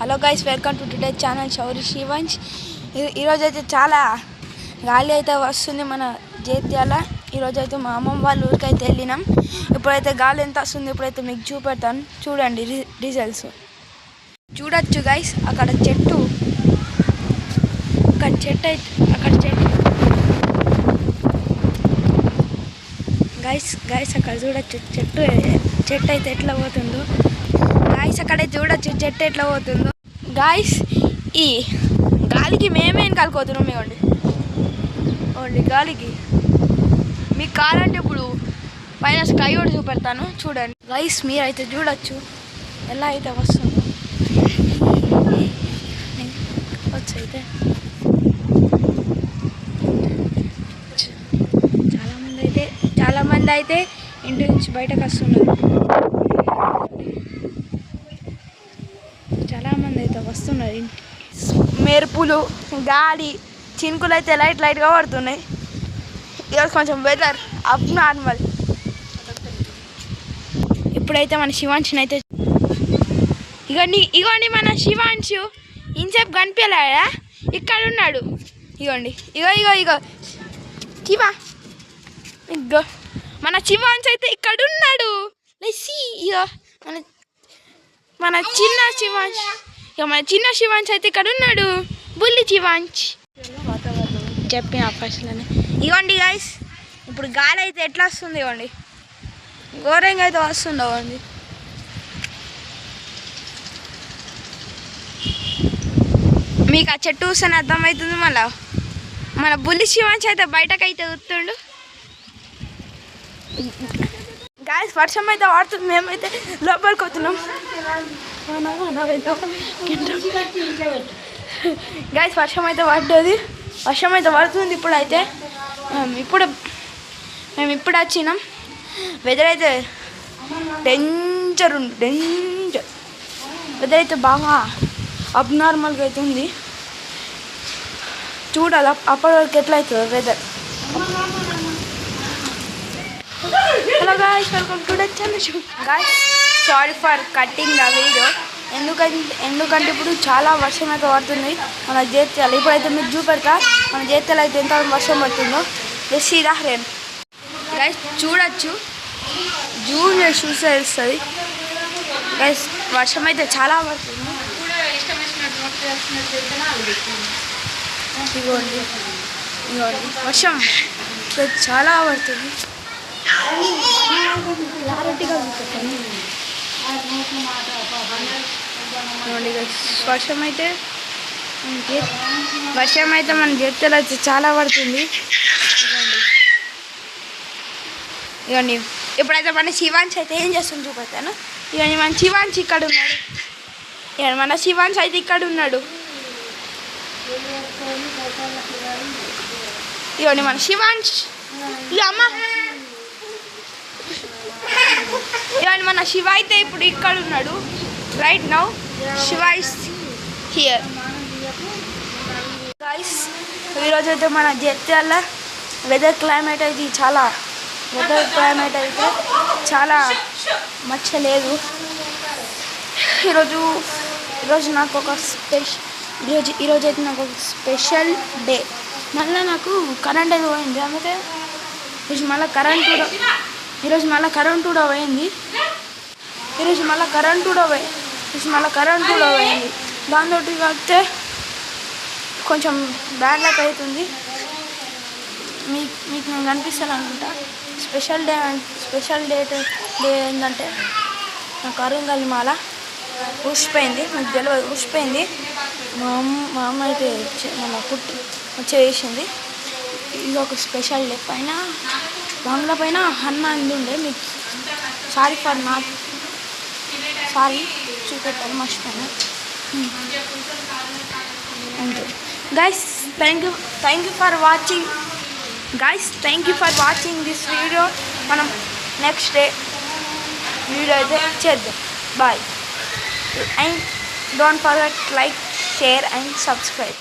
Hello guys, welcome to today channel Shouri Shivansh. ఈరోజు అయితే చాలా గాలి అయితే వస్తుంది మన జైత్యాల. ఈరోజు అయితే మా అమ్మమ్మ వాళ్ళ ఊరికైతే వెళ్ళినాం. ఇప్పుడైతే గాలి ఎంత వస్తుంది ఇప్పుడైతే మీకు చూపెడతాను, చూడండి రిజల్ట్స్. చూడొచ్చు గైస్, అక్కడ చెట్టు గైస్ అక్కడ చూడొచ్చు చెట్టు అయితే ఎట్లా పోతుందో. గాయస్ అక్కడే చూడొచ్చు చెట్టు ఎట్లా పోతుందో. గాయస్ ఈ గాలికి మేమేం కలుకోతున్నాం. ఓన్లీ గాలికి మీకు కావాలంటే ఇప్పుడు పైన స్కై కూడా చూపెడతాను, చూడండి. గాయస్ మీరైతే చూడొచ్చు ఎలా అయితే వస్తుందో. వచ్చైతే చాలామంది అయితే ఇంటి నుంచి బయటకు వస్తున్నారు. చాలామంది అయితే వస్తున్నారు. మెరుపులు, గాలి, చినుకులు అయితే లైట్గా పడుతున్నాయి. ఈరోజు కొంచెం వెదర్ అప్ నార్మల్. ఇప్పుడైతే మన శివాంశుని అయితే ఇగోండి మన శివాంశు ఇంసేపు కనిపించలేడా, ఇక్కడ ఉన్నాడు. ఇగోండి ఇగో శివా, ఇగో మన శివాంశ్ అయితే ఇక్కడ ఉన్నాడు. ఇగో మన చిన్న శివాంశ్ అయితే ఇక్కడ ఉన్నాడు. బుల్లి శివాంశ్ చెప్పిన ఫస్ట్లోనే. ఇవ్వండి గైస్, ఇప్పుడు గాలి అయితే ఎట్లా వస్తుంది ఇవ్వండి, ఘోరంగా అయితే వస్తుంది. ఇవ్వండి మీకు ఆ చెట్టు చూస్తేనే అర్థమవుతుంది. మళ్ళా మన బుల్లి శివాంశ్ అయితే బయటకైతే వస్తుండు. గాయస్ వర్షం అయితే పడుతుంది, మేమైతే లోపలికి వస్తున్నాం. గాయస్ వర్షం అయితే పడుతుంది. ఇప్పుడైతే మేము ఇప్పుడు వచ్చినాం. వెదర్ అయితే డేంజర్ వెదర్ అయితే బాగా అబ్నార్మల్గా అయితే ఉంది. చూడాలి అప్పటి వరకు ఎట్లా అవుతుందో weather. Hello guys, welcome to the channel. Guys sorry for cutting the video. ఎందుకంటే ఇప్పుడు చాలా వర్షం అయితే పడుతుంది మన జైత్యాల. ఇప్పుడైతే మీకు చూపెడతా మన జైత్యాల అయితే ఎంత వర్షం పడుతుందో. సీదా రేన్ గైస్ చూడొచ్చు, జూమ్ చేసి చూస్తే తెలుస్తుంది. గైస్ వర్షం అయితే చాలా పడుతుంది. ఇగోండి వర్షం చాలా పడుతుంది. వర్షం అయితే మన జైత్యాల అయితే చాలా పడుతుంది. ఇవన్నీ ఇప్పుడైతే మన శివాంశ్ అయితే ఏం చేస్తుంది చూపెడతాను. ఇవన్నీ మన శివాంశ్ ఇక్కడ ఉన్నాడు. మన శివాంశ్ అయితే ఇక్కడ ఉన్నాడు. ఇవన్నీ మన శివాంశ్. అమ్మ ఇవన్నీ మన శివ అయితే ఇప్పుడు ఇక్కడ ఉన్నాడు. Right now Shiva is here. Guys ఈరోజు అయితే మన జైత్యాల వెదర్ క్లైమేట్ అయితే చాలా మచ్చలేదు. ఈరోజు నాకు ఒక స్పెషల్ డే. మళ్ళీ నాకు కరెంట్ అయితే పోయింది. అందుకే ఈరోజు మళ్ళీ కరెంట్ కూడా పోయింది. దాంతో వస్తే కొంచెం బ్యాడ్ లక్ అవుతుంది. మీకు నేను కనిపిస్తాను అనుకుంటా. స్పెషల్ డే ఏంటంటే నాకు అరుంగల్ మాల ఊసిపోయింది. మీకు తెలియదు, ఊసిపోయింది. మా అమ్మ అయితే మన చేసింది. ఇది ఒక స్పెషల్ డే. పైన బంగ్లా పైన హనుమాన్ ఉండే. మీకు సారీ చూపెట్టాను, మర్చిపోయాను. అంతే guys, thank you for watching. This video. మనం నెక్స్ట్ డే వీడియో అయితే చేద్దాం. Bye. And don't forget like, share and subscribe.